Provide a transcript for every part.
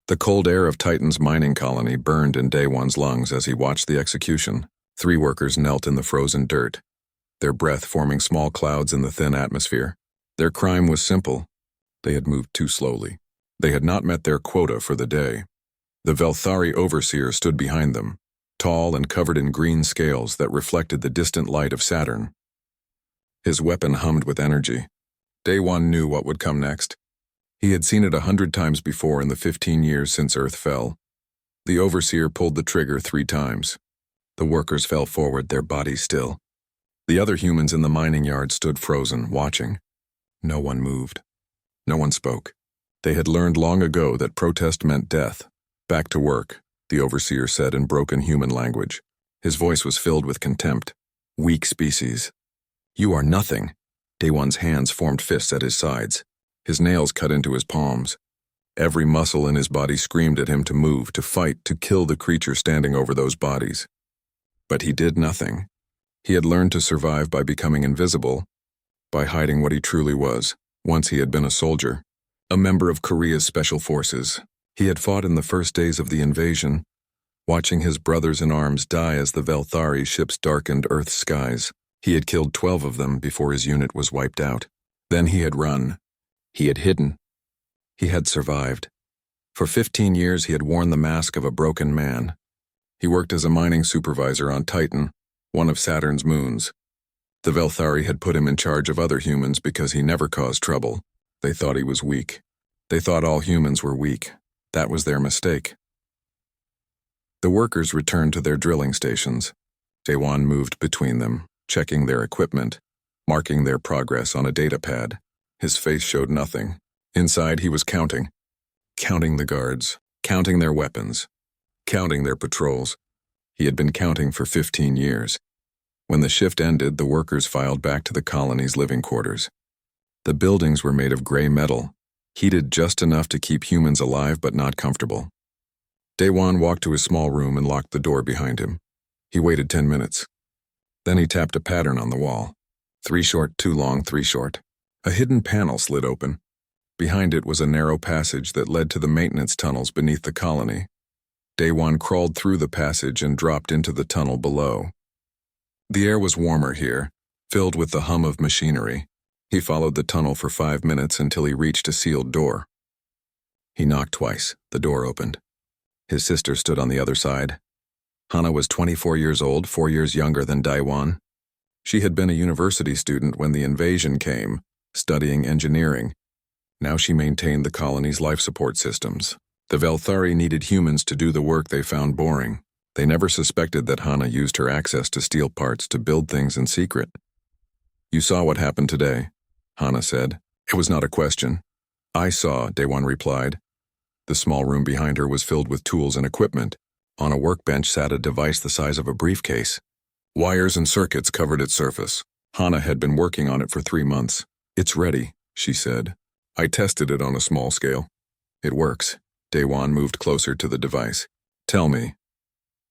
The cold air of Titan's mining colony burned in Day One's lungs as he watched the execution. 3 workers knelt in the frozen dirt, their breath forming small clouds in the thin atmosphere. Their crime was simple. They had moved too slowly. They had not met their quota for the day. The Velthari overseer stood behind them, tall and covered in green scales that reflected the distant light of Saturn. His weapon hummed with energy. Day One knew what would come next. He had seen it 100 times before in the 15 years since Earth fell. The overseer pulled the trigger 3 times. The workers fell forward, their bodies still. The other humans in the mining yard stood frozen, watching. No one moved. No one spoke. They had learned long ago that protest meant death. Back to work, the overseer said in broken human language. His voice was filled with contempt. Weak species. You are nothing. Day One's hands formed fists at his sides. His nails cut into his palms. Every muscle in his body screamed at him to move, to fight, to kill the creature standing over those bodies. But he did nothing. He had learned to survive by becoming invisible, by hiding what he truly was. Once he had been a soldier, a member of Korea's special forces. He had fought in the first days of the invasion, watching his brothers in arms die as the Velthari ships darkened Earth's skies. He had killed 12 of them before his unit was wiped out. Then he had run. He had hidden. He had survived. For 15 years he had worn the mask of a broken man. He worked as a mining supervisor on Titan, one of Saturn's moons. The Velthari had put him in charge of other humans because he never caused trouble. They thought he was weak. They thought all humans were weak. That was their mistake. The workers returned to their drilling stations. Day One moved between them, checking their equipment, marking their progress on a data pad. His face showed nothing. Inside he was counting. Counting the guards, counting their weapons, counting their patrols. He had been counting for 15 years. When the shift ended, the workers filed back to the colony's living quarters. The buildings were made of gray metal, heated just enough to keep humans alive but not comfortable. Day One walked to his small room and locked the door behind him. He waited 10 minutes. Then he tapped a pattern on the wall. 3 short, 2 long, 3 short. A hidden panel slid open. Behind it was a narrow passage that led to the maintenance tunnels beneath the colony. Day One crawled through the passage and dropped into the tunnel below. The air was warmer here, filled with the hum of machinery. He followed the tunnel for 5 minutes until he reached a sealed door. He knocked twice. The door opened. His sister stood on the other side. Hana was 24 years old, 4 years younger than Day One. She had been a university student when the invasion came, studying engineering. Now she maintained the colony's life support systems. The Velthari needed humans to do the work they found boring. They never suspected that Hana used her access to steel parts to build things in secret. You saw what happened today, Hana said. It was not a question. I saw, Day One replied. The small room behind her was filled with tools and equipment. On a workbench sat a device the size of a briefcase. Wires and circuits covered its surface. Hana had been working on it for 3 months. It's ready, she said. I tested it on a small scale. It works. Day One moved closer to the device. Tell me.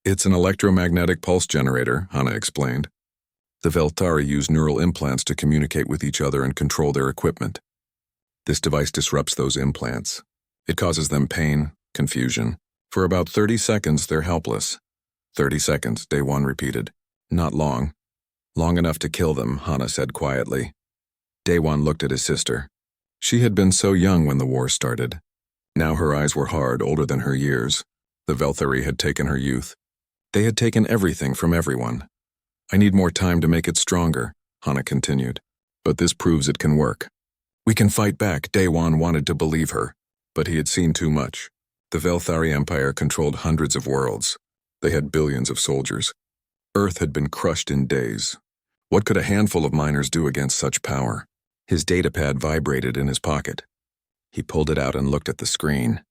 It's an electromagnetic pulse generator, Hana explained. The Velthari use neural implants to communicate with each other and control their equipment. This device disrupts those implants. It causes them pain, confusion. For about 30 seconds, they're helpless. 30 seconds, Day One repeated. Not long. Long enough to kill them, Hana said quietly. Day One looked at his sister. She had been so young when the war started. Now her eyes were hard, older than her years. The Velthari had taken her youth. They had taken everything from everyone. I need more time to make it stronger, Hana continued. But this proves it can work. We can fight back, Day One wanted to believe her. But he had seen too much. The Velthari Empire controlled hundreds of worlds. They had billions of soldiers. Earth had been crushed in days. What could a handful of miners do against such power? His datapad vibrated in his pocket. He pulled it out and looked at the screen.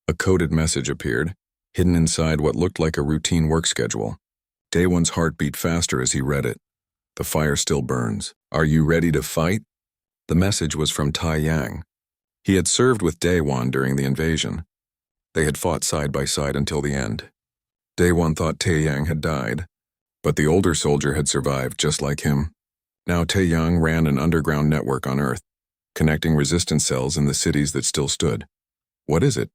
A coded message appeared, hidden inside what looked like a routine work schedule. Day One's heart beat faster as he read it. The fire still burns. Are you ready to fight? The message was from Tai Yang. He had served with Day One during the invasion. They had fought side by side until the end. Day One thought Tai Yang had died, but the older soldier had survived just like him. Now Tai Yang ran an underground network on Earth, connecting resistance cells in the cities that still stood. What is it?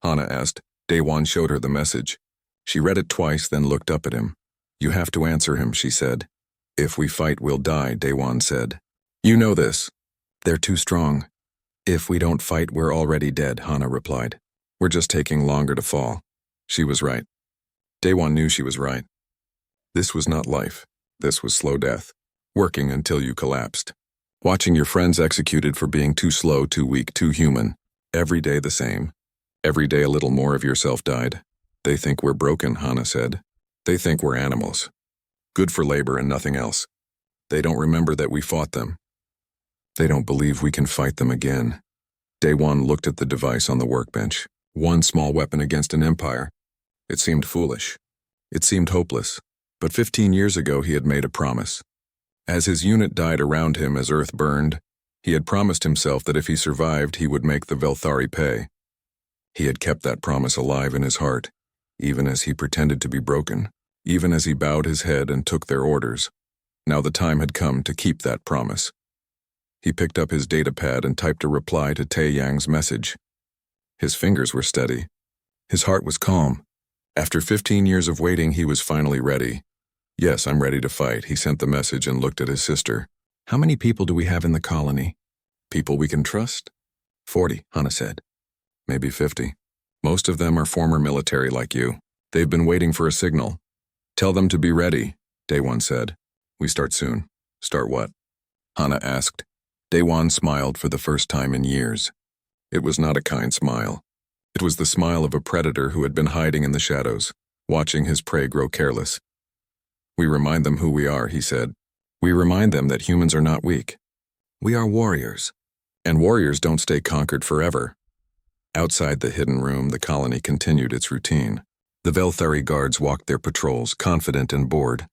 Hana asked. Daewon showed her the message. She read it twice, then looked up at him. You have to answer him, she said. If we fight, we'll die, Daewon said. You know this. They're too strong. If we don't fight, we're already dead, Hana replied. We're just taking longer to fall. She was right. Daewon knew she was right. This was not life. This was slow death. Working until you collapsed. Watching your friends executed for being too slow, too weak, too human. Every day the same. Every day a little more of yourself died. They think we're broken, Hana said. They think we're animals. Good for labor and nothing else. They don't remember that we fought them. They don't believe we can fight them again. Daewon looked at the device on the workbench. One small weapon against an empire. It seemed foolish. It seemed hopeless. But 15 years ago he had made a promise. As his unit died around him as Earth burned, he had promised himself that if he survived he would make the Velthari pay. He had kept that promise alive in his heart, even as he pretended to be broken, even as he bowed his head and took their orders. Now the time had come to keep that promise. He picked up his datapad and typed a reply to Tae Yang's message. His fingers were steady. His heart was calm. After 15 years of waiting, he was finally ready. Yes, I'm ready to fight, he sent the message and looked at his sister. How many people do we have in the colony? People we can trust? 40, Hana said. Maybe 50. Most of them are former military like you. They've been waiting for a signal. Tell them to be ready, Daewon said. We start soon. Start what? Hana asked. Daewon smiled for the first time in years. It was not a kind smile. It was the smile of a predator who had been hiding in the shadows, watching his prey grow careless. We remind them who we are, he said. We remind them that humans are not weak. We are warriors. And warriors don't stay conquered forever. Outside the hidden room, the colony continued its routine. The Velthari guards walked their patrols, confident and bored.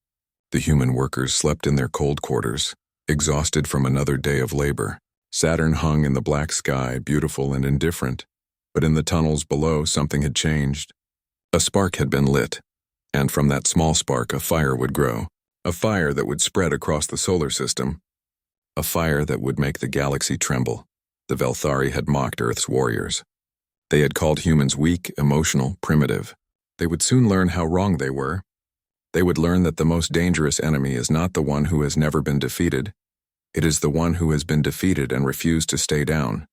The human workers slept in their cold quarters, exhausted from another day of labor. Saturn hung in the black sky, beautiful and indifferent. But in the tunnels below, something had changed. A spark had been lit, and from that small spark a fire would grow. A fire that would spread across the solar system. A fire that would make the galaxy tremble. The Velthari had mocked Earth's warriors. They had called humans weak, emotional, primitive. They would soon learn how wrong they were. They would learn that the most dangerous enemy is not the one who has never been defeated. It is the one who has been defeated and refused to stay down.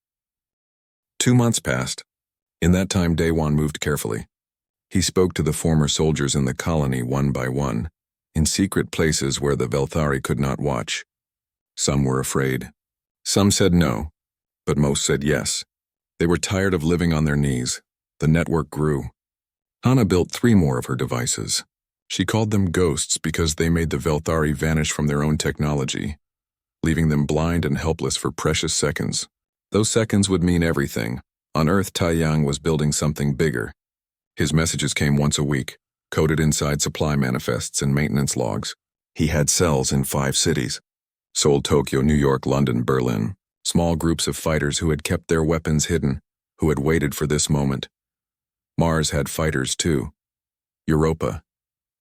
2 months passed. In that time, Daewon moved carefully. He spoke to the former soldiers in the colony one by one, in secret places where the Velthari could not watch. Some were afraid. Some said no, but most said yes. They were tired of living on their knees. The network grew. Hana built 3 more of her devices. She called them ghosts because they made the Velthari vanish from their own technology, leaving them blind and helpless for precious seconds. Those seconds would mean everything. On Earth, Tae Yang was building something bigger. His messages came once a week, coded inside supply manifests and maintenance logs. He had cells in 5 cities. Seoul, Tokyo, New York, London, Berlin. Small groups of fighters who had kept their weapons hidden, who had waited for this moment. Mars had fighters too. Europa.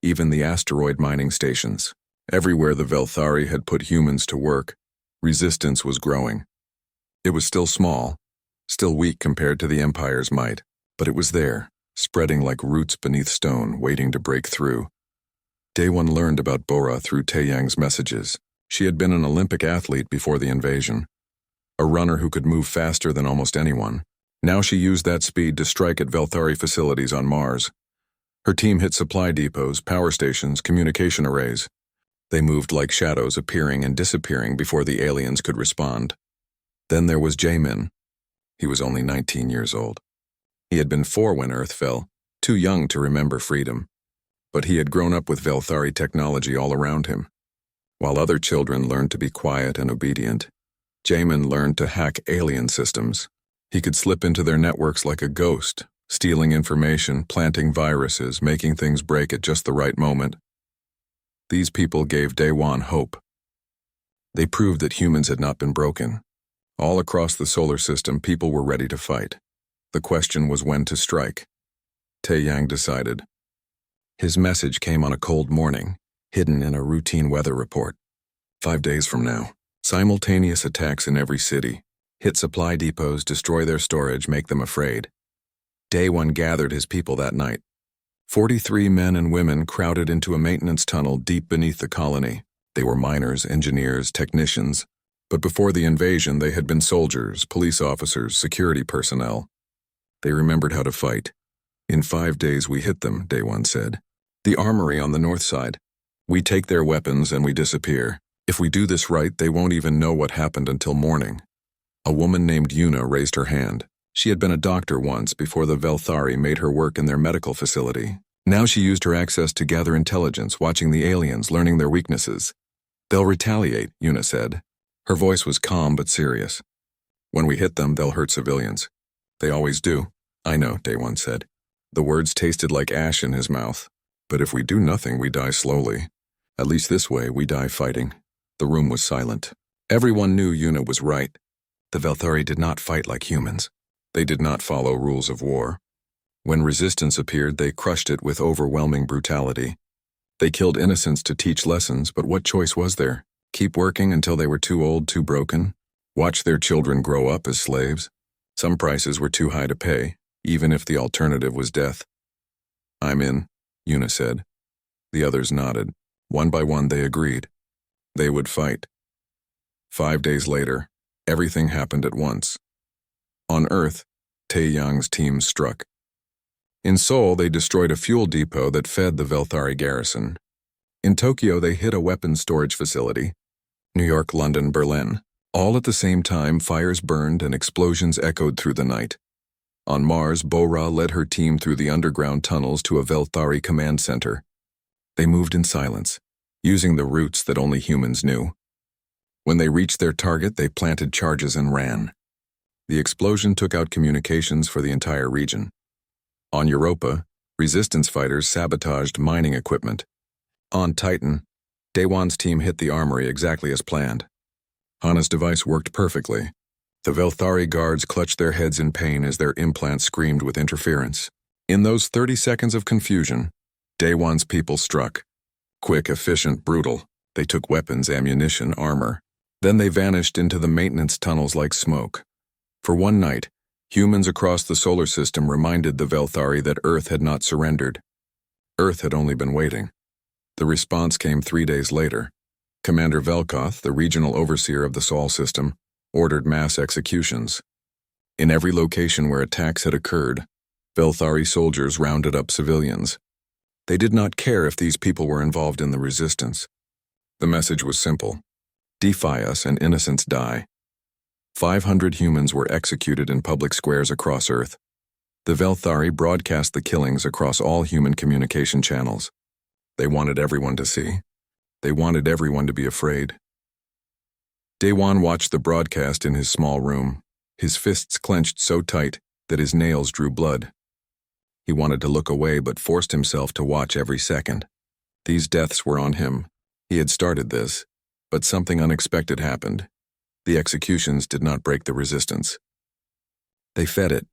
Even the asteroid mining stations. Everywhere the Velthari had put humans to work, resistance was growing. It was still small, still weak compared to the Empire's might, but it was there, spreading like roots beneath stone, waiting to break through. Daewon learned about Bora through Tae Yang's messages. She had been an Olympic athlete before the invasion, a runner who could move faster than almost anyone. Now she used that speed to strike at Velthari facilities on Mars. Her team hit supply depots, power stations, communication arrays. They moved like shadows, appearing and disappearing before the aliens could respond. Then there was Jaemin. He was only 19 years old. He had been 4 when Earth fell, too young to remember freedom. But he had grown up with Velthari technology all around him. While other children learned to be quiet and obedient, Jaemin learned to hack alien systems. He could slip into their networks like a ghost, stealing information, planting viruses, making things break at just the right moment. These people gave Daewon hope. They proved that humans had not been broken. All across the solar system, people were ready to fight. The question was when to strike. Tae Yang decided. His message came on a cold morning, hidden in a routine weather report. 5 days from now, simultaneous attacks in every city. Hit supply depots, destroy their storage, make them afraid. Day One gathered his people that night. 43 men and women crowded into a maintenance tunnel deep beneath the colony. They were miners, engineers, technicians, but before the invasion they had been soldiers, police officers, security personnel. They remembered how to fight. "In 5 days we hit them," Day One said. "The armory on the north side. We take their weapons and we disappear. If we do this right, they won't even know what happened until morning." A woman named Yuna raised her hand. She had been a doctor once before the Velthari made her work in their medical facility. Now she used her access to gather intelligence, watching the aliens, learning their weaknesses. "They'll retaliate," Yuna said. Her voice was calm but serious. "When we hit them, they'll hurt civilians. They always do." "I know," Day One said. The words tasted like ash in his mouth. "But if we do nothing, we die slowly. At least this way, we die fighting." The room was silent. Everyone knew Yuna was right. The Velthari did not fight like humans. They did not follow rules of war. When resistance appeared, they crushed it with overwhelming brutality. They killed innocents to teach lessons, but what choice was there? Keep working until they were too old, too broken? Watch their children grow up as slaves? Some prices were too high to pay, even if the alternative was death. "I'm in," Yuna said. The others nodded. One by one they agreed. They would fight. 5 days later, everything happened at once. On Earth, Taeyang's team struck. In Seoul, they destroyed a fuel depot that fed the Velthari garrison. In Tokyo, they hit a weapons storage facility. New York, London, Berlin. All at the same time, fires burned and explosions echoed through the night. On Mars, Bora led her team through the underground tunnels to a Velthari command center. They moved in silence, using the routes that only humans knew. When they reached their target, they planted charges and ran. The explosion took out communications for the entire region. On Europa, resistance fighters sabotaged mining equipment. On Titan, Daewon's team hit the armory exactly as planned. Hana's device worked perfectly. The Velthari guards clutched their heads in pain as their implants screamed with interference. In those 30 seconds of confusion, Daewon's people struck. Quick, efficient, brutal. They took weapons, ammunition, armor. Then they vanished into the maintenance tunnels like smoke. For one night, humans across the solar system reminded the Velthari that Earth had not surrendered. Earth had only been waiting. The response came 3 days later. Commander Velkoth, the regional overseer of the Sol system, ordered mass executions. In every location where attacks had occurred, Velthari soldiers rounded up civilians. They did not care if these people were involved in the resistance. The message was simple: defy us and innocents die. 500 humans were executed in public squares across Earth. The Velthari broadcast the killings across all human communication channels. They wanted everyone to see. They wanted everyone to be afraid. Daewon watched the broadcast in his small room, his fists clenched so tight that his nails drew blood. He wanted to look away but forced himself to watch every second. These deaths were on him. He had started this, but something unexpected happened. The executions did not break the resistance. They fed it.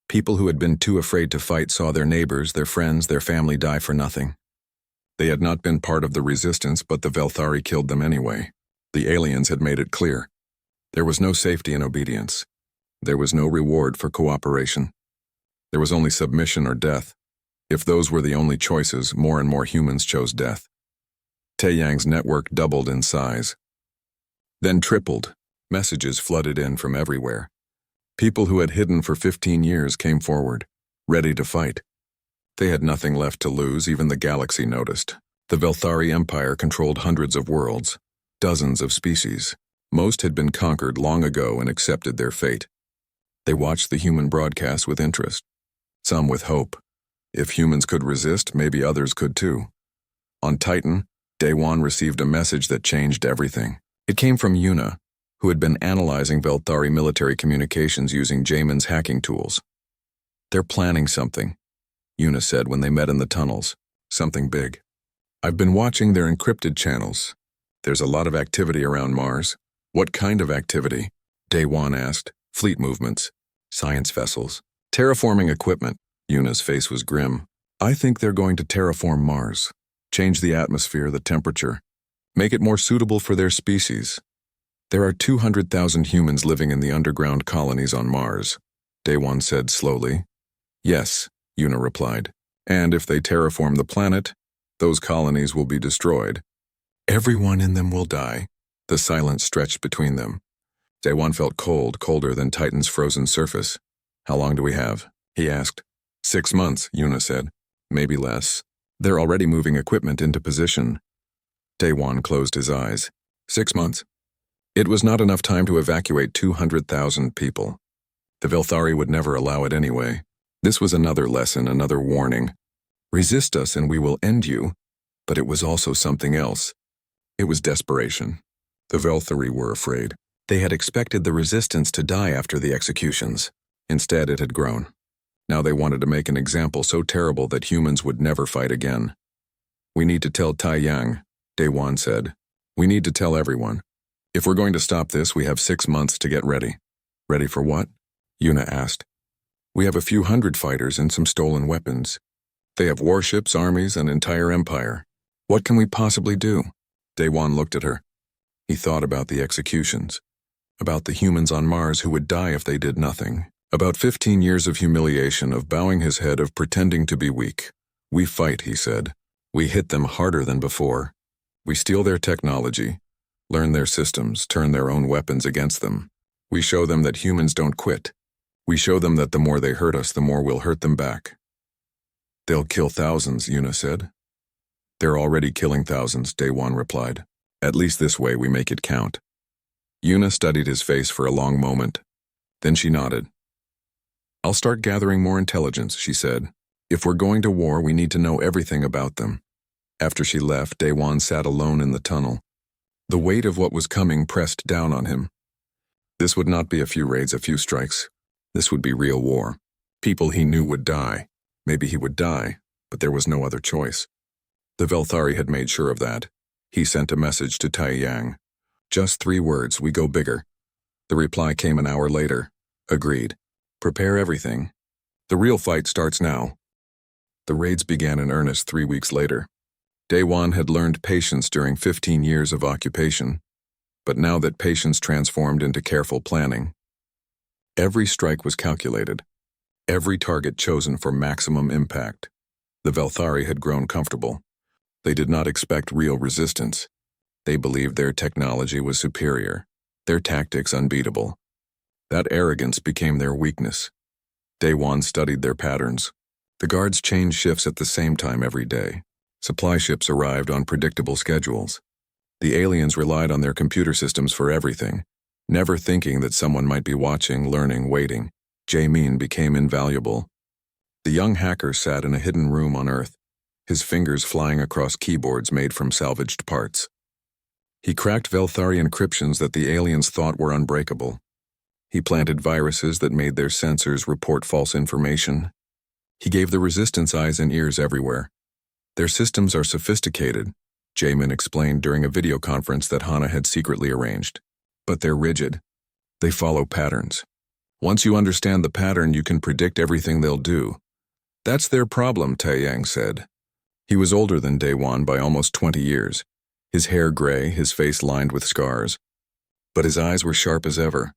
People who had been too afraid to fight saw their neighbors, their friends, their family die for nothing. They had not been part of the resistance, but the Velthari killed them anyway. The aliens had made it clear. There was no safety in obedience. There was no reward for cooperation. There was only submission or death. If those were the only choices, more and more humans chose death. Taeyang's network doubled in size. Then tripled. Messages flooded in from everywhere. People who had hidden for 15 years came forward, ready to fight. They had nothing left to lose, even the galaxy noticed. The Velthari Empire controlled hundreds of worlds, dozens of species. Most had been conquered long ago and accepted their fate. They watched the human broadcast with interest, some with hope. If humans could resist, maybe others could too. On Titan, Daewon received a message that changed everything. It came from Yuna, who had been analyzing Velthari military communications using Jamin's hacking tools. "They're planning something," Yuna said when they met in the tunnels. "Something big. I've been watching their encrypted channels. There's a lot of activity around Mars." "What kind of activity?" Daewon asked. "Fleet movements, science vessels, terraforming equipment." Yuna's face was grim. "I think they're going to terraform Mars, change the atmosphere, the temperature, make it more suitable for their species. There are 200,000 humans living in the underground colonies on Mars," Daewon said slowly. Yes, Una replied. And if they terraform the planet, those colonies will be destroyed. Everyone in them will die. The silence stretched between them. Daewon felt cold, colder than Titan's frozen surface. How long do we have? He asked. 6 months, Una said. Maybe less. They're already moving equipment into position. Daewon closed his eyes. 6 months. It was not enough time to evacuate 200,000 people. The Vilthari would never allow it anyway. This was another lesson, another warning. Resist us and we will end you. But it was also something else. It was desperation. The Vilthari were afraid. They had expected the resistance to die after the executions. Instead, it had grown. Now they wanted to make an example so terrible that humans would never fight again. We need to tell Taiyang, Daewon said. We need to tell everyone. If we're going to stop this, we have 6 months to get ready. Ready for what? Una asked. We have a few hundred fighters and some stolen weapons. They have warships, armies, an entire empire. What can we possibly do? Daewon looked at her. He thought about the executions. About the humans on Mars who would die if they did nothing. About 15 years of humiliation, of bowing his head, of pretending to be weak. We fight, he said. We hit them harder than before. We steal their technology, learn their systems, turn their own weapons against them. We show them that humans don't quit. We show them that the more they hurt us, the more we'll hurt them back. They'll kill thousands, Una said. They're already killing thousands, Daewon replied. At least this way we make it count. Una studied his face for a long moment. Then she nodded. I'll start gathering more intelligence, she said. If we're going to war, we need to know everything about them. After she left, Daewon sat alone in the tunnel. The weight of what was coming pressed down on him. This would not be a few raids, a few strikes. This would be real war. People he knew would die. Maybe he would die, but there was no other choice. The Vilthari had made sure of that. He sent a message to Taiyang. Just 3 words, we go bigger. The reply came an hour later. Agreed. Prepare everything. The real fight starts now. The raids began in earnest 3 weeks later. Daewon had learned patience during 15 years of occupation, but now that patience transformed into careful planning. Every strike was calculated, every target chosen for maximum impact. The Vilthari had grown comfortable. They did not expect real resistance. They believed their technology was superior, their tactics unbeatable. That arrogance became their weakness. Daewon studied their patterns. The guards changed shifts at the same time every day. Supply ships arrived on predictable schedules. The aliens relied on their computer systems for everything, never thinking that someone might be watching, learning, waiting. Jae-min became invaluable. The young hacker sat in a hidden room on Earth, his fingers flying across keyboards made from salvaged parts. He cracked Vilthari encryptions that the aliens thought were unbreakable. He planted viruses that made their sensors report false information. He gave the resistance eyes and ears everywhere. Their systems are sophisticated, Jae-min explained during a video conference that Hana had secretly arranged. But they're rigid. They follow patterns. Once you understand the pattern, you can predict everything they'll do. That's their problem, Taiyang said. He was older than Daewon by almost 20 years. His hair gray, his face lined with scars. But his eyes were sharp as ever.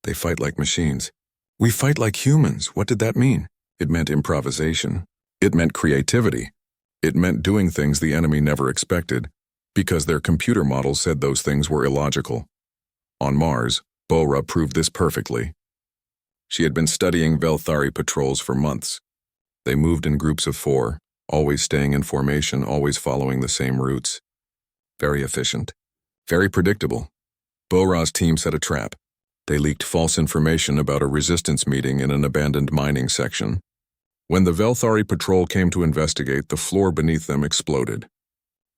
They fight like machines. We fight like humans. What did that mean? It meant improvisation. It meant creativity. It meant doing things the enemy never expected, because their computer models said those things were illogical. On Mars, Bora proved this perfectly. She had been studying Vilthari patrols for months. They moved in groups of 4, always staying in formation, always following the same routes. Very efficient. Very predictable. Bora's team set a trap. They leaked false information about a resistance meeting in an abandoned mining section. When the Vilthari patrol came to investigate, the floor beneath them exploded.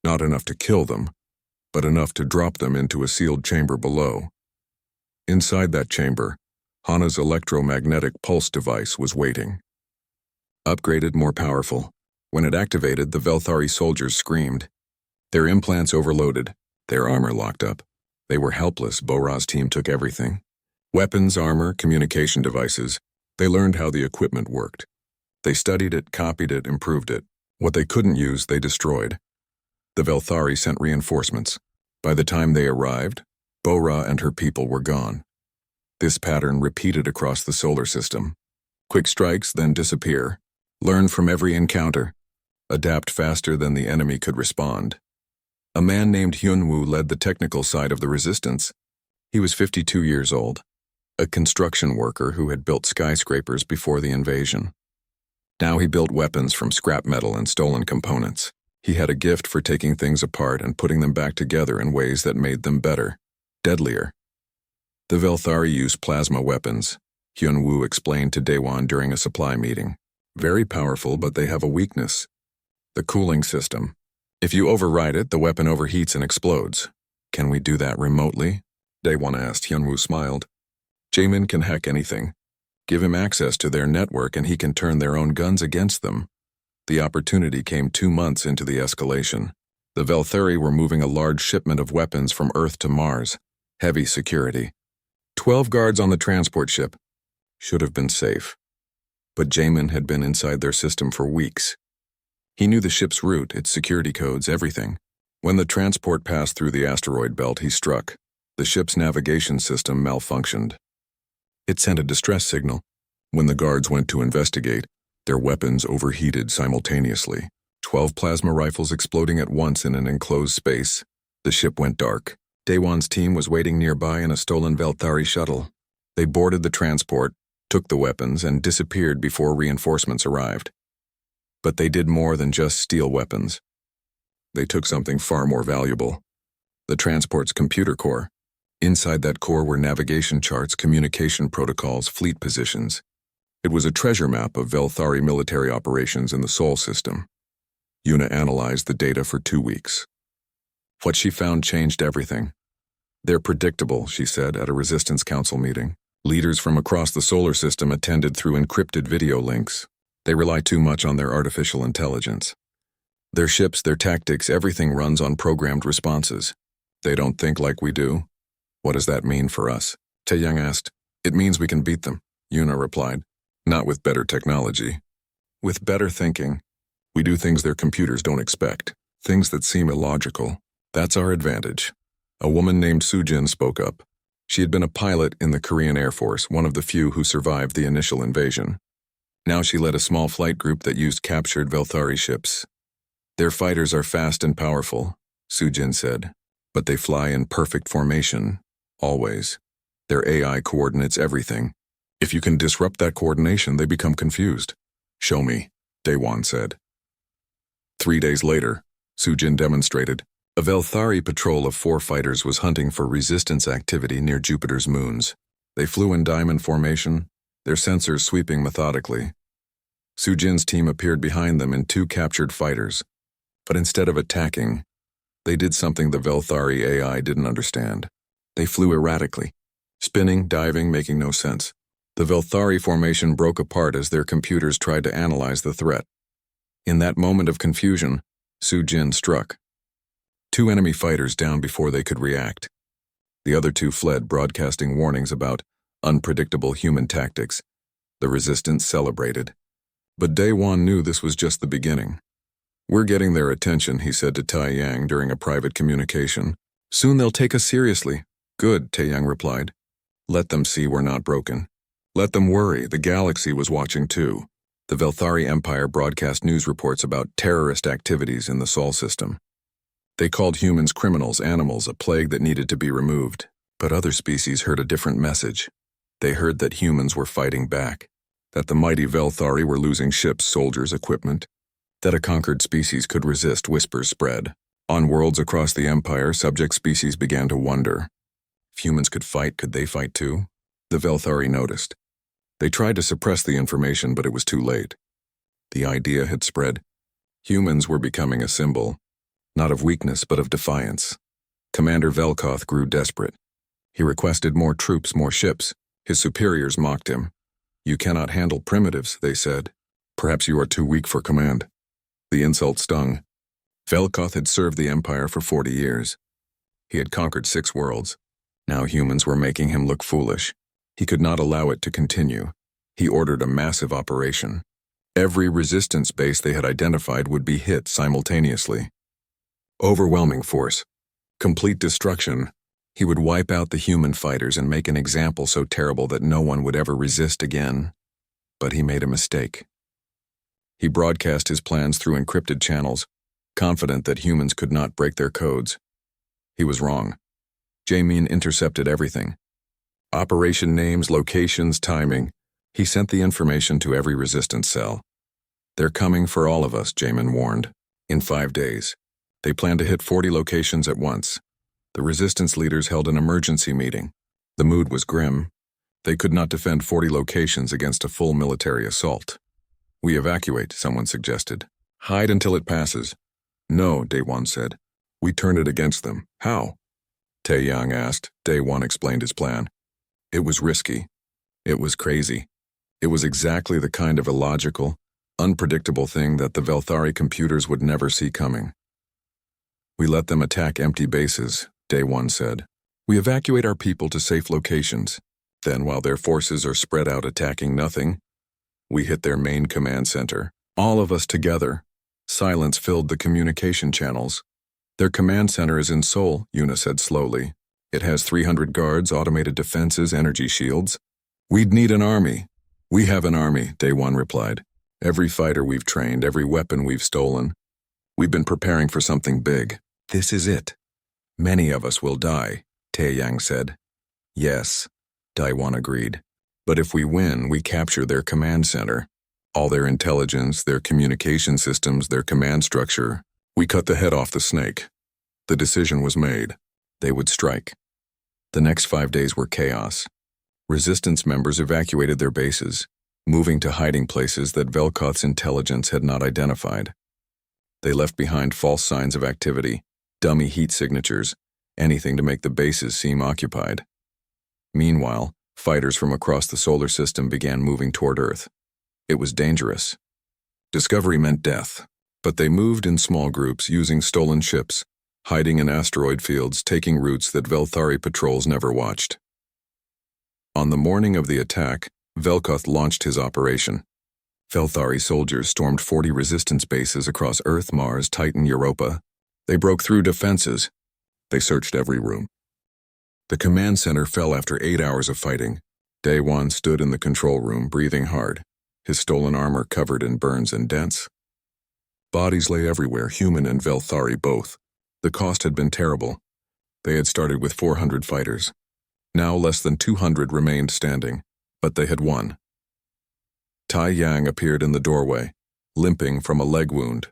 Not enough to kill them, but enough to drop them into a sealed chamber below. Inside that chamber, Hana's electromagnetic pulse device was waiting. Upgraded, more powerful. When it activated, the Vilthari soldiers screamed. Their implants overloaded, their armor locked up. They were helpless. Bora's team took everything. Weapons, armor, communication devices. They learned how the equipment worked. They studied it, copied it, improved it. What they couldn't use, they destroyed. The Vilthari sent reinforcements. By the time they arrived, Bora and her people were gone. This pattern repeated across the solar system. Quick strikes, then disappear. Learn from every encounter. Adapt faster than the enemy could respond. A man named Hyunwoo led the technical side of the resistance. He was 52 years old, a construction worker who had built skyscrapers before the invasion. Now he built weapons from scrap metal and stolen components. He had a gift for taking things apart and putting them back together in ways that made them better, deadlier. The Velthari use plasma weapons, Hyunwoo explained to Daewon during a supply meeting. Very powerful, but they have a weakness. The cooling system. If you override it, the weapon overheats and explodes. Can we do that remotely? Daewon asked. Hyunwoo smiled. Jaemin can hack anything. Give him access to their network and he can turn their own guns against them. The opportunity came 2 months into the escalation. The Velthari were moving a large shipment of weapons from Earth to Mars. Heavy security. 12 guards on the transport ship. Should have been safe. But Jaemin had been inside their system for weeks. He knew the ship's route, its security codes, everything. When the transport passed through the asteroid belt, he struck. The ship's navigation system malfunctioned. It sent a distress signal. When the guards went to investigate, their weapons overheated simultaneously. 12 plasma rifles exploding at once in an enclosed space. The ship went dark. Daewon's team was waiting nearby in a stolen Velthari shuttle. They boarded the transport, took the weapons, and disappeared before reinforcements arrived. But they did more than just steal weapons. They took something far more valuable. The transport's computer core. Inside that core were navigation charts, communication protocols, fleet positions. It was a treasure map of Velthari military operations in the Sol system. Yuna analyzed the data for 2 weeks. What she found changed everything. They're predictable, she said at a Resistance Council meeting. Leaders from across the solar system attended through encrypted video links. They rely too much on their artificial intelligence. Their ships, their tactics, everything runs on programmed responses. They don't think like we do. What does that mean for us? Taeyang asked. It means we can beat them, Yuna replied. Not with better technology. With better thinking. We do things their computers don't expect. Things that seem illogical. That's our advantage. A woman named Sujin spoke up. She had been a pilot in the Korean Air Force, one of the few who survived the initial invasion. Now she led a small flight group that used captured Velthari ships. Their fighters are fast and powerful, Sujin said, but they fly in perfect formation, always. Their AI coordinates everything. If you can disrupt that coordination, they become confused. Show me, Daewon said. 3 days later, Sujin demonstrated. A Velthari patrol of 4 fighters was hunting for resistance activity near Jupiter's moons. They flew in diamond formation, their sensors sweeping methodically. Sujin's team appeared behind them in 2 captured fighters. But instead of attacking, they did something the Velthari AI didn't understand. They flew erratically, spinning, diving, making no sense. The Velthari formation broke apart as their computers tried to analyze the threat. In that moment of confusion, Sujin struck. 2 enemy fighters down before they could react. The other 2 fled, broadcasting warnings about unpredictable human tactics. The resistance celebrated. But Daewon knew this was just the beginning. We're getting their attention, he said to Taeyang during a private communication. Soon they'll take us seriously. Good, Taeyang replied. Let them see we're not broken. Let them worry, the galaxy was watching too. The Velthari Empire broadcast news reports about terrorist activities in the Sol system. They called humans criminals, animals, a plague that needed to be removed. But other species heard a different message. They heard that humans were fighting back, that the mighty Velthari were losing ships, soldiers, equipment, that a conquered species could resist. Whispers spread. On worlds across the Empire, subject species began to wonder. If humans could fight, could they fight too? The Velthari noticed. They tried to suppress the information, but it was too late. The idea had spread. Humans were becoming a symbol, not of weakness, but of defiance. Commander Velkoth grew desperate. He requested more troops, more ships. His superiors mocked him. You cannot handle primitives, they said. Perhaps you are too weak for command. The insult stung. Velkoth had served the Empire for 40 years. He had conquered 6 worlds. Now humans were making him look foolish. He could not allow it to continue. He ordered a massive operation. Every resistance base they had identified would be hit simultaneously. Overwhelming force. Complete destruction. He would wipe out the human fighters and make an example so terrible that no one would ever resist again. But he made a mistake. He broadcast his plans through encrypted channels, confident that humans could not break their codes. He was wrong. Jamin intercepted everything. Operation names, locations, timing. He sent the information to every resistance cell. They're coming for all of us, Jamin warned. In 5 days. They plan to hit 40 locations at once. The resistance leaders held an emergency meeting. The mood was grim. They could not defend 40 locations against a full military assault. We evacuate, someone suggested. Hide until it passes. No, Day-One said. We turn it against them. How? Tae-Yang asked. Day-One explained his plan. It was risky. It was crazy. It was exactly the kind of illogical, unpredictable thing that the Velthari computers would never see coming. We let them attack empty bases, Day-One said. We evacuate our people to safe locations. Then, while their forces are spread out attacking nothing, we hit their main command center. All of us together. Silence filled the communication channels. Their command center is in Seoul, Yuna said slowly. It has 300 guards, automated defenses, energy shields. We'd need an army. We have an army, Day-One replied. Every fighter we've trained, every weapon we've stolen. We've been preparing for something big. This is it. Many of us will die, Tae-Yang said. Yes, Day-One agreed. But if we win, we capture their command center. All their intelligence, their communication systems, their command structure. We cut the head off the snake. The decision was made. They would strike. The next 5 days were chaos. Resistance members evacuated their bases, moving to hiding places that Velkoth's intelligence had not identified. They left behind false signs of activity, dummy heat signatures, anything to make the bases seem occupied. Meanwhile, fighters from across the solar system began moving toward Earth. It was dangerous. Discovery meant death, but they moved in small groups using stolen ships, hiding in asteroid fields, taking routes that Velthari patrols never watched. On the morning of the attack, Velkoth launched his operation. Velthari soldiers stormed 40 resistance bases across Earth, Mars, Titan, Europa. They broke through defenses. They searched every room. The command center fell after 8 hours of fighting. Day-One stood in the control room, breathing hard, his stolen armor covered in burns and dents. Bodies lay everywhere, human and Velthari both. The cost had been terrible. They had started with 400 fighters. Now less than 200 remained standing, but they had won. Tae-Yang appeared in the doorway, limping from a leg wound.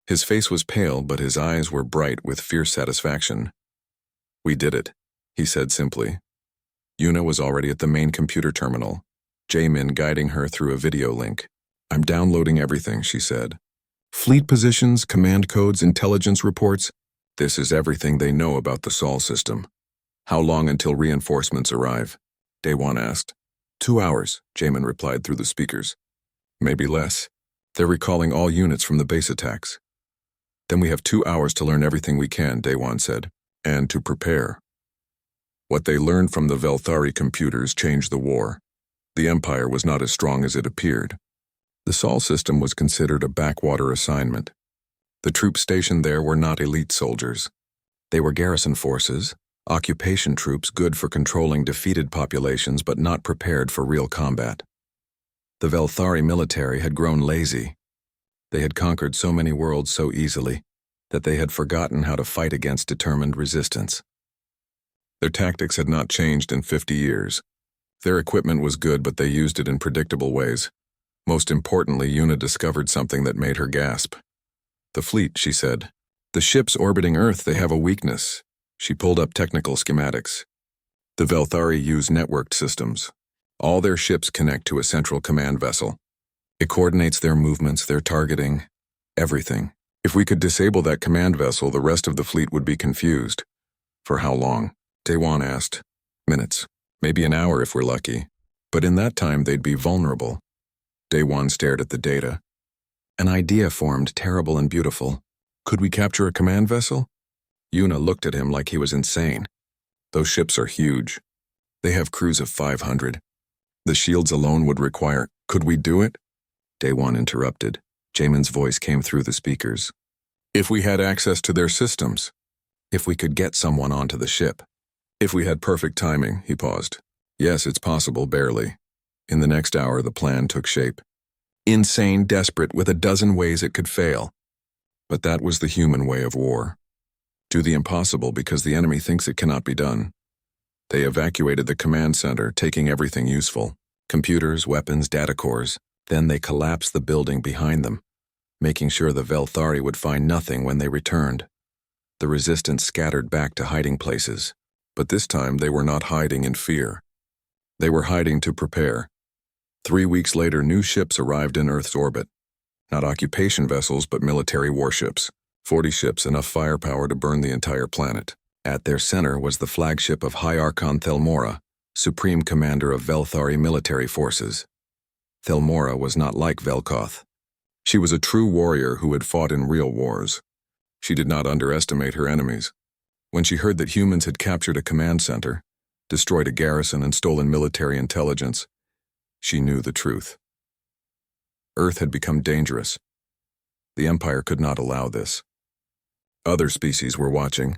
His face was pale, but his eyes were bright with fierce satisfaction. We did it, he said simply. Yuna was already at the main computer terminal, Jamin guiding her through a video link. I'm downloading everything, she said. Fleet positions, command codes, intelligence reports. This is everything they know about the Sol system. How long until reinforcements arrive? Day-One asked. 2 hours, Jamin replied through the speakers. Maybe less. They're recalling all units from the base attacks. Then we have 2 hours to learn everything we can, Day-One said, and to prepare. What they learned from the Velthari computers changed the war. The Empire was not as strong as it appeared. The Sol system was considered a backwater assignment. The troops stationed there were not elite soldiers. They were garrison forces, occupation troops good for controlling defeated populations but not prepared for real combat. The Velthari military had grown lazy. They had conquered so many worlds so easily that they had forgotten how to fight against determined resistance. Their tactics had not changed in 50 years. Their equipment was good, but they used it in predictable ways. Most importantly, Yuna discovered something that made her gasp. The fleet, she said. The ships orbiting Earth, they have a weakness. She pulled up technical schematics. The Velthari use networked systems. All their ships connect to a central command vessel. It coordinates their movements, their targeting, everything. If we could disable that command vessel, the rest of the fleet would be confused. For how long? Day-One asked. Minutes. Maybe an hour if we're lucky. But in that time, they'd be vulnerable. Day-One stared at the data. An idea formed, terrible and beautiful. Could we capture a command vessel? Yuna looked at him like he was insane. Those ships are huge. They have crews of 500. The shields alone would require... Could we do it? Day-One interrupted. Jamin's voice came through the speakers. If we had access to their systems. If we could get someone onto the ship. If we had perfect timing, he paused. Yes, it's possible, barely. In the next hour, the plan took shape. Insane, desperate, with a dozen ways it could fail. But that was the human way of war. Do the impossible because the enemy thinks it cannot be done. They evacuated the command center, taking everything useful. Computers, weapons, data cores. Then they collapsed the building behind them, making sure the Velthari would find nothing when they returned. The resistance scattered back to hiding places. But this time they were not hiding in fear. They were hiding to prepare. 3 weeks later, new ships arrived in Earth's orbit. Not occupation vessels, but military warships. 40 ships, enough firepower to burn the entire planet. At their center was the flagship of High Archon Thelmora, Supreme Commander of Velthari military forces. Thelmora was not like Velkoth. She was a true warrior who had fought in real wars. She did not underestimate her enemies. When she heard that humans had captured a command center, destroyed a garrison, and stolen military intelligence, she knew the truth. Earth had become dangerous. The Empire could not allow this. Other species were watching.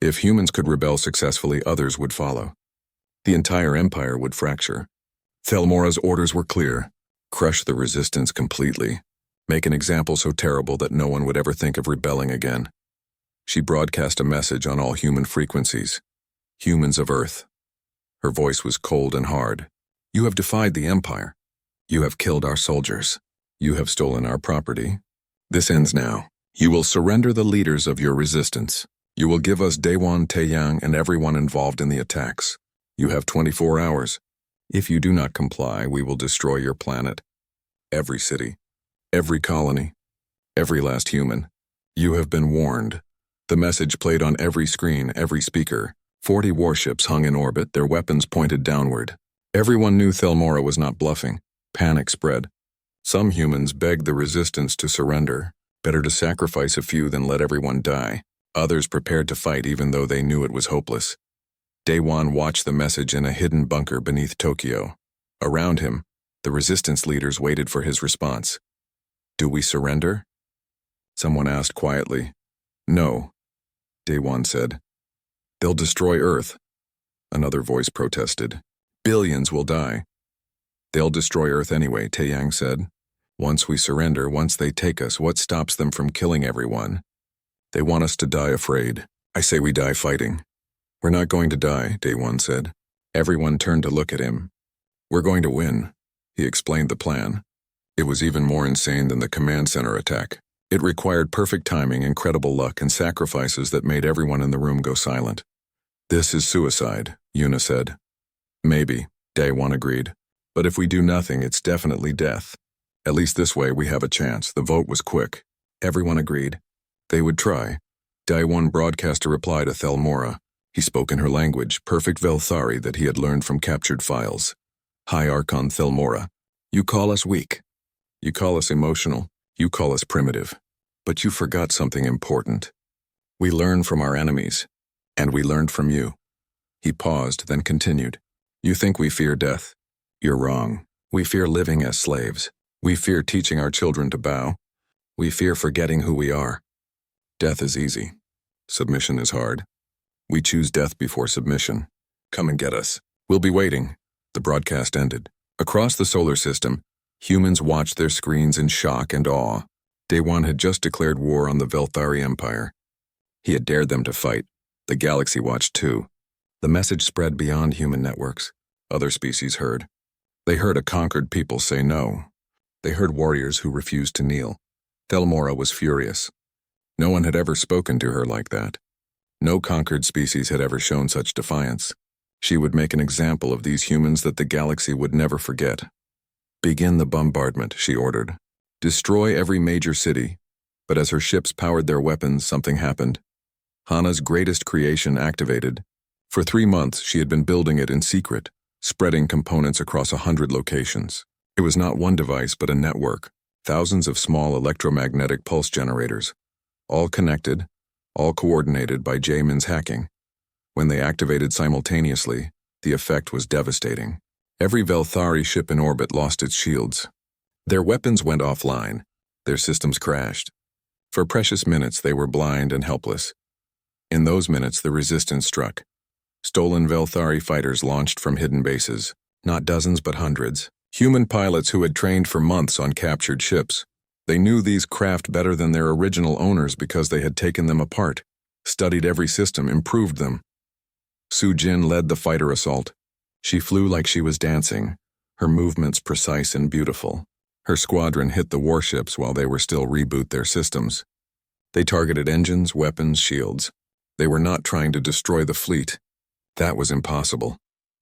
If humans could rebel successfully, others would follow. The entire Empire would fracture. Thelmora's orders were clear. Crush the resistance completely. Make an example so terrible that no one would ever think of rebelling again. She broadcast a message on all human frequencies. Humans of Earth. Her voice was cold and hard. You have defied the Empire. You have killed our soldiers. You have stolen our property. This ends now. You will surrender the leaders of your resistance. You will give us Daewon Taeyang and everyone involved in the attacks. You have 24 hours. If you do not comply, we will destroy your planet. Every city. Every colony. Every last human. You have been warned. The message played on every screen, every speaker. 40 warships hung in orbit, their weapons pointed downward. Everyone knew Thelmora was not bluffing. Panic spread. Some humans begged the resistance to surrender. Better to sacrifice a few than let everyone die. Others prepared to fight even though they knew it was hopeless. Daewon watched the message in a hidden bunker beneath Tokyo. Around him, the resistance leaders waited for his response. Do we surrender? Someone asked quietly. No, Daewon said. They'll destroy Earth. Another voice protested. Billions will die. They'll destroy Earth anyway, Taeyang said. Once we surrender, once they take us, what stops them from killing everyone? They want us to die afraid. I say we die fighting. We're not going to die, Daewon said. Everyone turned to look at him. We're going to win. He explained the plan. It was even more insane than the command center attack. It required perfect timing, incredible luck, and sacrifices that made everyone in the room go silent. This is suicide, Yuna said. Maybe, Daewon agreed. But if we do nothing, it's definitely death. At least this way we have a chance. The vote was quick. Everyone agreed. They would try. Daewon broadcast a reply to Thelmora. He spoke in her language, perfect Velthari that he had learned from captured files. High Archon Thelmora. You call us weak. You call us emotional. You call us primitive. But you forgot something important. We learn from our enemies. And we learned from you. He paused, then continued. You think we fear death? You're wrong. We fear living as slaves. We fear teaching our children to bow. We fear forgetting who we are. Death is easy. Submission is hard. We choose death before submission. Come and get us. We'll be waiting. The broadcast ended. Across the solar system, humans watched their screens in shock and awe. Daewon had just declared war on the Velthari Empire. He had dared them to fight. The galaxy watched too. The message spread beyond human networks. Other species heard. They heard a conquered people say no. They heard warriors who refused to kneel. Thelmora was furious. No one had ever spoken to her like that. No conquered species had ever shown such defiance. She would make an example of these humans that the galaxy would never forget. Begin the bombardment, she ordered. Destroy every major city. But as her ships powered their weapons, something happened. Hana's greatest creation activated. For 3 months, she had been building it in secret, spreading components across 100 locations. It was not one device, but a network. Thousands of small electromagnetic pulse generators. All connected, all coordinated by Jaemin's hacking. When they activated simultaneously, the effect was devastating. Every Velthari ship in orbit lost its shields. Their weapons went offline. Their systems crashed. For precious minutes, they were blind and helpless. In those minutes, the resistance struck. Stolen Velthari fighters launched from hidden bases. Not dozens, but hundreds. Human pilots who had trained for months on captured ships. They knew these craft better than their original owners because they had taken them apart, studied every system, improved them. Su Jin led the fighter assault. She flew like she was dancing, her movements precise and beautiful. Her squadron hit the warships while they were still reboot their systems. They targeted engines, weapons, shields. They were not trying to destroy the fleet. That was impossible.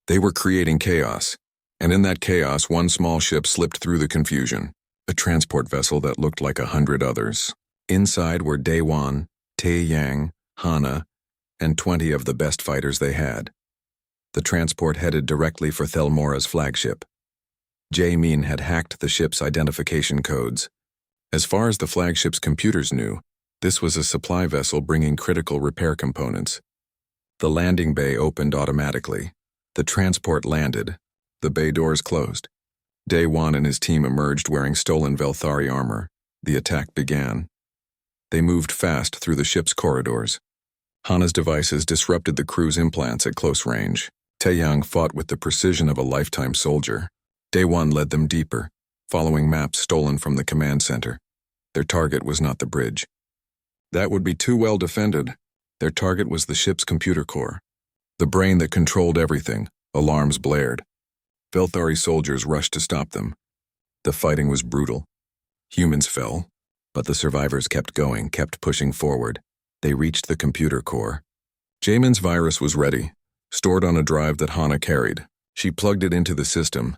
They were creating chaos, and in that chaos, one small ship slipped through the confusion, a transport vessel that looked like 100 others. Inside were Daewon, Taeyang, Hana, and 20 of the best fighters they had. The transport headed directly for Thelmora's flagship. Jae-min had hacked the ship's identification codes. As far as the flagship's computers knew, this was a supply vessel bringing critical repair components. The landing bay opened automatically. The transport landed. The bay doors closed. Daewon and his team emerged wearing stolen Velthari armor. The attack began. They moved fast through the ship's corridors. Hana's devices disrupted the crew's implants at close range. Taeyang fought with the precision of a lifetime soldier. Daewon led them deeper, following maps stolen from the command center. Their target was not the bridge. That would be too well defended. Their target was the ship's computer core. The brain that controlled everything. Alarms blared. Velthari soldiers rushed to stop them. The fighting was brutal. Humans fell, but the survivors kept going, kept pushing forward. They reached the computer core. Jaemin's virus was ready, stored on a drive that Hana carried. She plugged it into the system.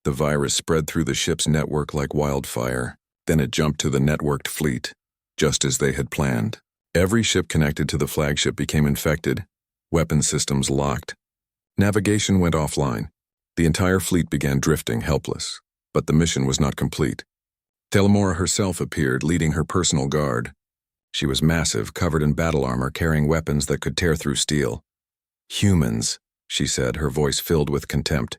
The virus spread through the ship's network like wildfire. Then it jumped to the networked fleet, just as they had planned. Every ship connected to the flagship became infected. Weapon systems locked. Navigation went offline. The entire fleet began drifting, helpless. But the mission was not complete. Thelmora herself appeared, leading her personal guard. She was massive, covered in battle armor, carrying weapons that could tear through steel. "Humans," she said, her voice filled with contempt.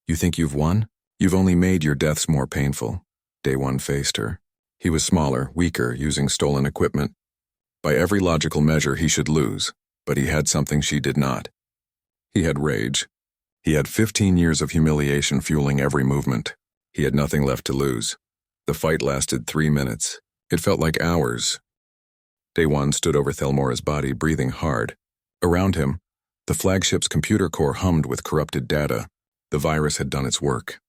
"You think you've won? You've only made your deaths more painful." Daewon faced her. He was smaller, weaker, using stolen equipment. By every logical measure, he should lose, but he had something she did not. He had rage. He had 15 years of humiliation fueling every movement. He had nothing left to lose. The fight lasted 3 minutes. It felt like hours. Daewon stood over Thelmora's body, breathing hard. Around him, the flagship's computer core hummed with corrupted data. The virus had done its work.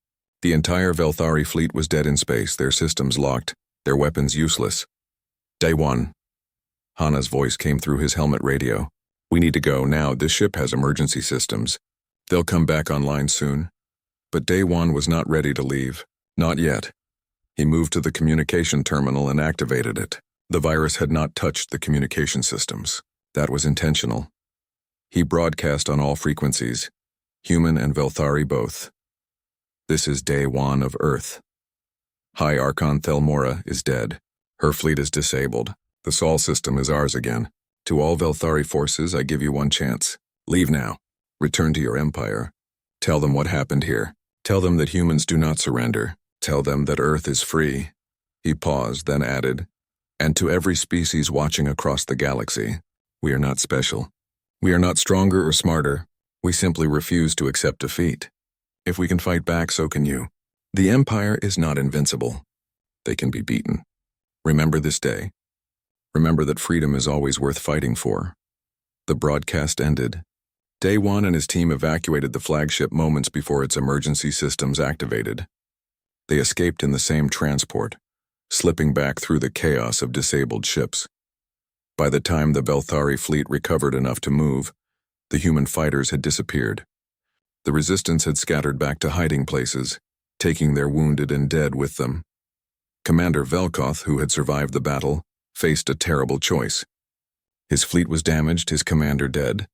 The entire Velthari fleet was dead in space, their systems locked, their weapons useless. "Daewon." Hana's voice came through his helmet radio. "We need to go now. This ship has emergency systems. They'll come back online soon." But Daewon was not ready to leave. Not yet. He moved to the communication terminal and activated it. The virus had not touched the communication systems. That was intentional. He broadcast on all frequencies, human and Velthari both. "This is Daewon of Earth. High Archon Thelmora is dead. Her fleet is disabled. The Sol system is ours again. To all Velthari forces, I give you one chance. Leave now. Return to your empire. Tell them what happened here. Tell them that humans do not surrender. Tell them that Earth is free." He paused, then added, "And to every species watching across the galaxy, we are not special. We are not stronger or smarter. We simply refuse to accept defeat. If we can fight back, so can you. The Empire is not invincible. They can be beaten. Remember this day. Remember that freedom is always worth fighting for." The broadcast ended. Daewon and his team evacuated the flagship moments before its emergency systems activated. They escaped in the same transport, slipping back through the chaos of disabled ships. By the time the Velthari fleet recovered enough to move, the human fighters had disappeared. The resistance had scattered back to hiding places, taking their wounded and dead with them. Commander Velkoth, who had survived the battle, faced a terrible choice. His fleet was damaged, his commander dead,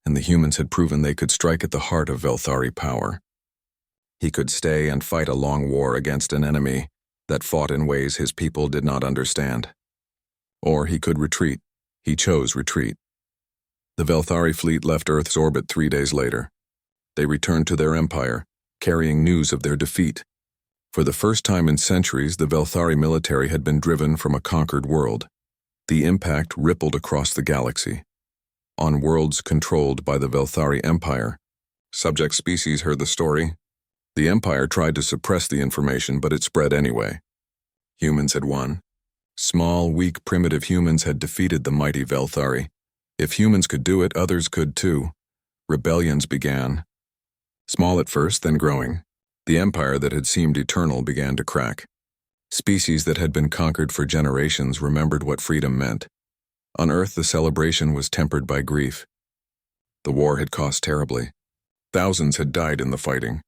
and the humans had proven they could strike at the heart of Velthari power. He could stay and fight a long war against an enemy that fought in ways his people did not understand. Or he could retreat. He chose retreat. The Velthari fleet left Earth's orbit 3 days later. They returned to their empire, carrying news of their defeat. For the first time in centuries, the Velthari military had been driven from a conquered world. The impact rippled across the galaxy. On worlds controlled by the Velthari Empire, subject species heard the story. The Empire tried to suppress the information, but it spread anyway. Humans had won. Small, weak, primitive humans had defeated the mighty Velthari. If humans could do it, others could too. Rebellions began. Small at first, then growing. The empire that had seemed eternal began to crack. Species that had been conquered for generations remembered what freedom meant. On Earth, the celebration was tempered by grief. The war had cost terribly. Thousands had died in the fighting.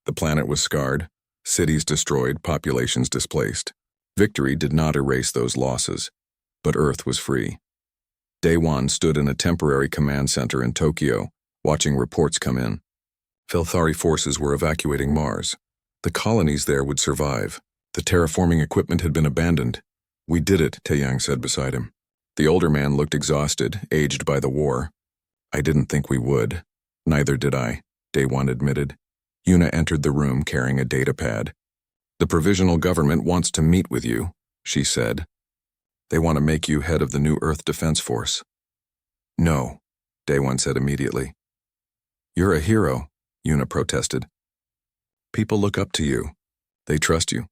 The planet was scarred, cities destroyed, populations displaced. Victory did not erase those losses, but Earth was free. Day-Wan stood in a temporary command center in Tokyo, watching reports come in. Velthari forces were evacuating Mars. The colonies there would survive. The terraforming equipment had been abandoned. "We did it," Taeyang said beside him. The older man looked exhausted, aged by the war. "I didn't think we would." "Neither did I," Day-Wan admitted. Yuna entered the room carrying a data pad. "The provisional government wants to meet with you," she said. "They want to make you head of the new Earth Defense Force." "No," Day-Wan said immediately. "You're a hero," Yuna protested. "People look up to you. They trust you."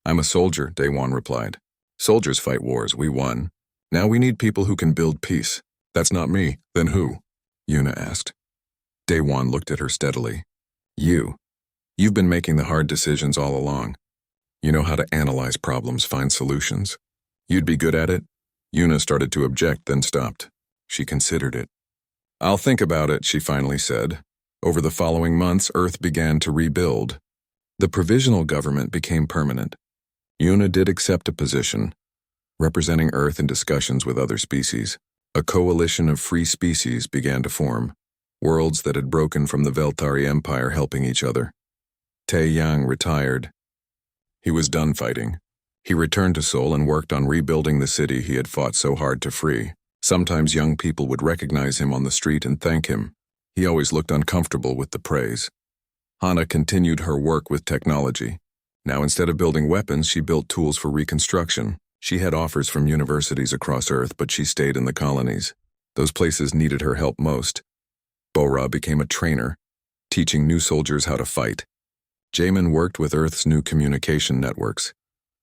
"I'm a soldier," Day-Wan replied. "Soldiers fight wars. We won. Now we need people who can build peace." "That's not me." "Then who?" Yuna asked. Day-Wan looked at her steadily. "You. You've been making the hard decisions all along. You know how to analyze problems, find solutions. You'd be good at it." Yuna started to object, then stopped. She considered it. "I'll think about it," she finally said. Over the following months, Earth began to rebuild. The provisional government became permanent. Yuna did accept a position, representing Earth in discussions with other species. A coalition of free species began to form, worlds that had broken from the Velthari Empire helping each other. Taeyang retired. He was done fighting. He returned to Seoul and worked on rebuilding the city he had fought so hard to free. Sometimes young people would recognize him on the street and thank him. He always looked uncomfortable with the praise. Hana continued her work with technology. Now instead of building weapons, she built tools for reconstruction. She had offers from universities across Earth, but she stayed in the colonies. Those places needed her help most. Bora became a trainer, teaching new soldiers how to fight. Jamin worked with Earth's new communication networks,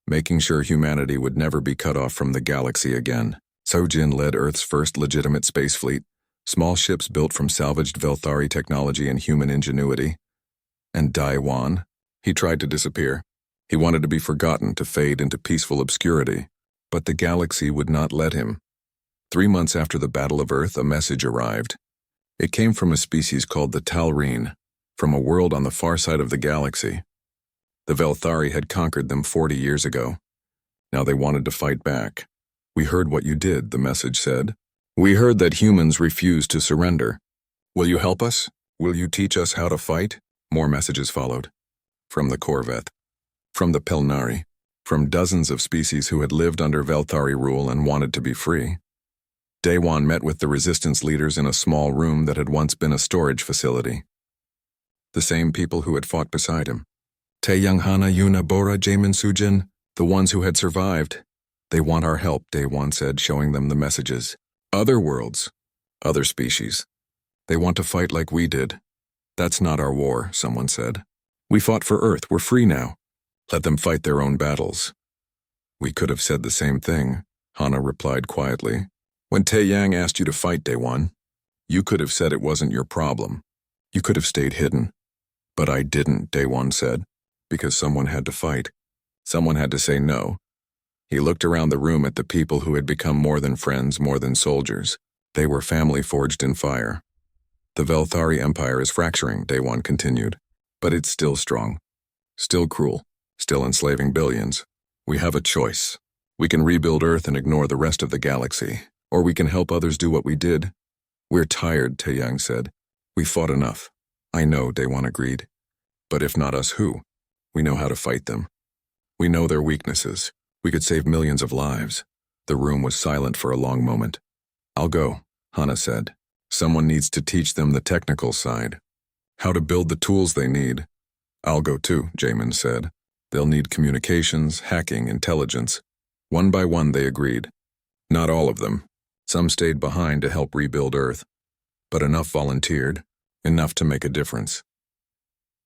making sure humanity would never be cut off from the galaxy again. Sojin led Earth's first legitimate space fleet, small ships built from salvaged Velthari technology and human ingenuity. And Day-Wan, he tried to disappear. He wanted to be forgotten, to fade into peaceful obscurity. But the galaxy would not let him. 3 months after the Battle of Earth, a message arrived. It came from a species called the Talreen, from a world on the far side of the galaxy. The Velthari had conquered them 40 years ago. Now they wanted to fight back. "We heard what you did," the message said. "We heard that humans refused to surrender. Will you help us? Will you teach us how to fight?" More messages followed. From the Corvette. From the Pelnari. From dozens of species who had lived under Velthari rule and wanted to be free. Day-Wan met with the resistance leaders in a small room that had once been a storage facility. The same people who had fought beside him. Taeyang, Hana, Yuna, Bora, Jamin, Sujin, the ones who had survived. "They want our help," Day-Wan said, showing them the messages. "Other worlds. Other species. They want to fight like we did." "That's not our war," someone said. "We fought for Earth. We're free now. Let them fight their own battles." "We could have said the same thing," Hana replied quietly. "When Taeyang asked you to fight, Day-Wan, you could have said it wasn't your problem. You could have stayed hidden." "But I didn't," Day-Wan said, "because someone had to fight. Someone had to say no." He looked around the room at the people who had become more than friends, more than soldiers. They were family forged in fire. "The Velthari Empire is fracturing," Day-Wan continued, "but it's still strong. Still cruel. Still enslaving billions. We have a choice. We can rebuild Earth and ignore the rest of the galaxy, or we can help others do what we did." "We're tired," Taeyang said. "We fought enough." "I know," Day-Wan agreed. "But if not us, who? We know how to fight them. We know their weaknesses. We could save millions of lives." The room was silent for a long moment. "I'll go," Hana said. "Someone needs to teach them the technical side. How to build the tools they need." "I'll go too," Jamin said. "They'll need communications, hacking, intelligence." One by one they agreed. Not all of them. Some stayed behind to help rebuild Earth. But enough volunteered, enough to make a difference.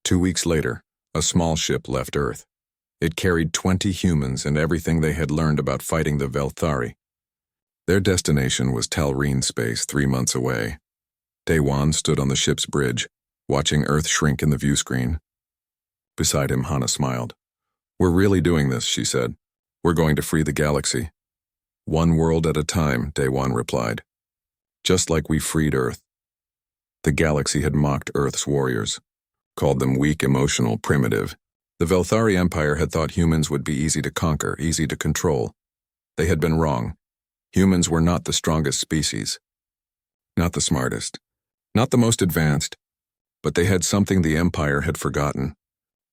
2 weeks later, A small ship left Earth. It carried 20 humans and everything they had learned about fighting the Velthari. Their destination was Talreen space 3 months away. Daewon stood on the ship's bridge, watching Earth shrink in the view screen. Beside him, Hana smiled. "We're really doing this," she said. "We're going to free the galaxy." "One world at a time," Daewon replied. "Just like we freed Earth." The galaxy had mocked Earth's warriors, called them weak, emotional, primitive. The Velthari Empire had thought humans would be easy to conquer, easy to control. They had been wrong. Humans were not the strongest species, not the smartest, not the most advanced, but they had something the Empire had forgotten.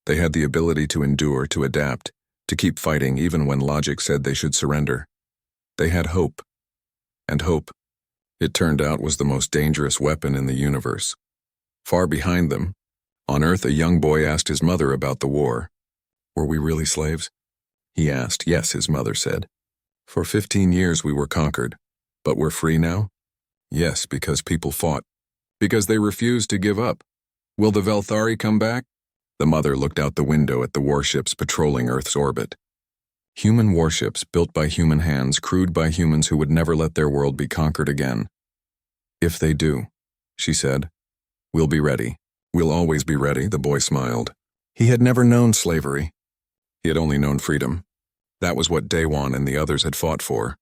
They had the ability to endure, to adapt, to keep fighting even when logic said they should surrender. They had hope. And hope, it turned out, was the most dangerous weapon in the universe. Far behind them, on Earth, a young boy asked his mother about the war. "Were we really slaves?" He asked. "Yes," his mother said. "For 15 years we were conquered. But we're free now?" "Yes, because people fought. Because they refused to give up." "Will the Velthari come back?" The mother looked out the window at the warships patrolling Earth's orbit. Human warships built by human hands, crewed by humans who would never let their world be conquered again. "If they do," she said, "we'll be ready. We'll always be ready," the boy smiled. He had never known slavery. He had only known freedom. That was what Daewon and the others had fought for.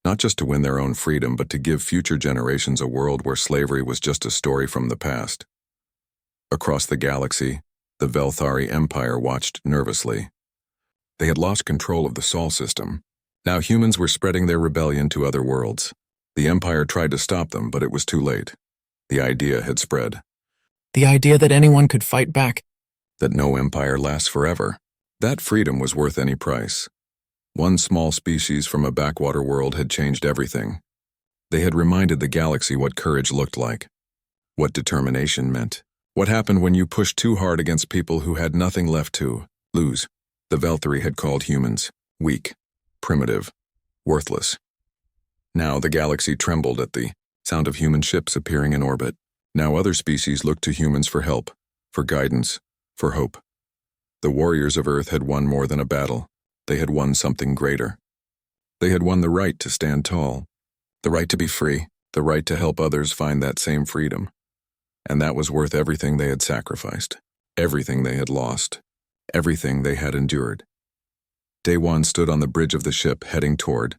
Not just to win their own freedom, but to give future generations a world where slavery was just a story from the past. Across the galaxy, the Velthari Empire watched nervously. They had lost control of the Sol system. Now humans were spreading their rebellion to other worlds. The Empire tried to stop them, but it was too late. The idea had spread. The idea that anyone could fight back. That no empire lasts forever. That freedom was worth any price. One small species from a backwater world had changed everything. They had reminded the galaxy what courage looked like, what determination meant, what happened when you pushed too hard against people who had nothing left to lose. The Velthari had called humans weak, primitive, worthless. Now the galaxy trembled at the sound of human ships appearing in orbit. Now other species looked to humans for help, for guidance, for hope. The warriors of Earth had won more than a battle. They had won something greater. They had won the right to stand tall, the right to be free, the right to help others find that same freedom. And that was worth everything they had sacrificed, everything they had lost, everything they had endured. Daewon stood on the bridge of the ship, heading toward